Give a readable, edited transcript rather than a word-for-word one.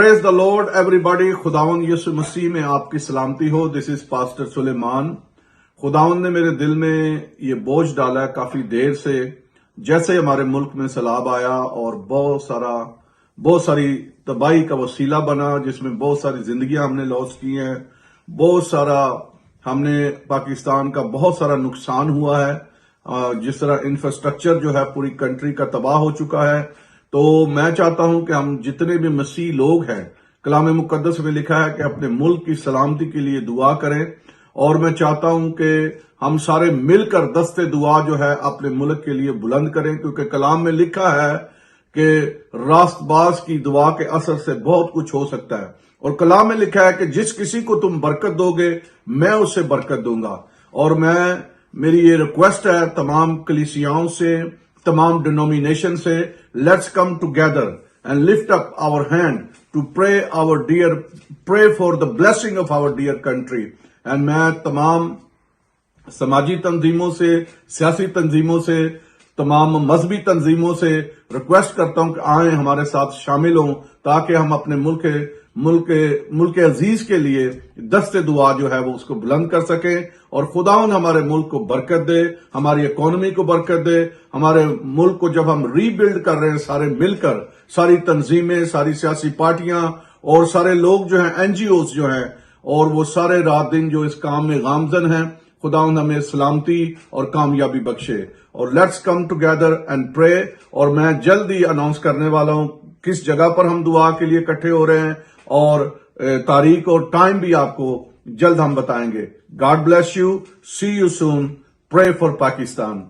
پریز دا lord every body. خداوند یسوع مسیح میں آپ کی سلامتی ہو. دس از پاسٹر سلیمان. خداوند نے میرے دل میں یہ بوجھ ڈالا ہے کافی دیر سے، جیسے ہمارے ملک میں سیلاب آیا اور بہت ساری تباہی کا وسیلہ بنا، جس میں بہت ساری زندگیاں ہم نے لاس کی ہیں، بہت سارا ہم نے پاکستان کا بہت سارا نقصان ہوا ہے، جس طرح انفراسٹرکچر جو ہے پوری کنٹری کا تباہ ہو چکا ہے. تو میں چاہتا ہوں کہ ہم جتنے بھی مسیح لوگ ہیں، کلام مقدس میں لکھا ہے کہ اپنے ملک کی سلامتی کے لیے دعا کریں، اور میں چاہتا ہوں کہ ہم سارے مل کر دست دعا جو ہے اپنے ملک کے لیے بلند کریں، کیونکہ کلام میں لکھا ہے کہ راست باز کی دعا کے اثر سے بہت کچھ ہو سکتا ہے، اور کلام میں لکھا ہے کہ جس کسی کو تم برکت دو گے میں اسے برکت دوں گا. اور میری یہ ریکویسٹ ہے تمام کلیسیاؤں سے، تمام ڈینومینیشن سے، let's come together and lift up our hand to pray for the blessing of our dear country. And میں تمام سماجی تنظیموں سے، سیاسی تنظیموں سے، تمام مذہبی تنظیموں سے ریکویسٹ کرتا ہوں کہ آئیں ہمارے ساتھ شامل ہوں، تاکہ ہم اپنے ملک عزیز کے لیے دست دعا جو ہے وہ اس کو بلند کر سکیں، اور خداوند ہمارے ملک کو برکت دے، ہماری اکانومی کو برکت دے. ہمارے ملک کو جب ہم ری بلڈ کر رہے ہیں سارے مل کر، ساری تنظیمیں، ساری سیاسی پارٹیاں اور سارے لوگ جو ہیں، NGOs جو ہیں، اور وہ سارے رات دن جو اس کام میں گامزن ہیں، خداوند ہمیں سلامتی اور کامیابی بخشے. اور لیٹس کم ٹوگیدر اینڈ پرے. اور میں جلد ہی اناؤنس کرنے والا ہوں کس جگہ پر ہم دعا کے لیے اکٹھے ہو رہے ہیں، اور تاریخ اور ٹائم بھی آپ کو جلد ہم بتائیں گے. God bless you. See you soon. Pray for Pakistan.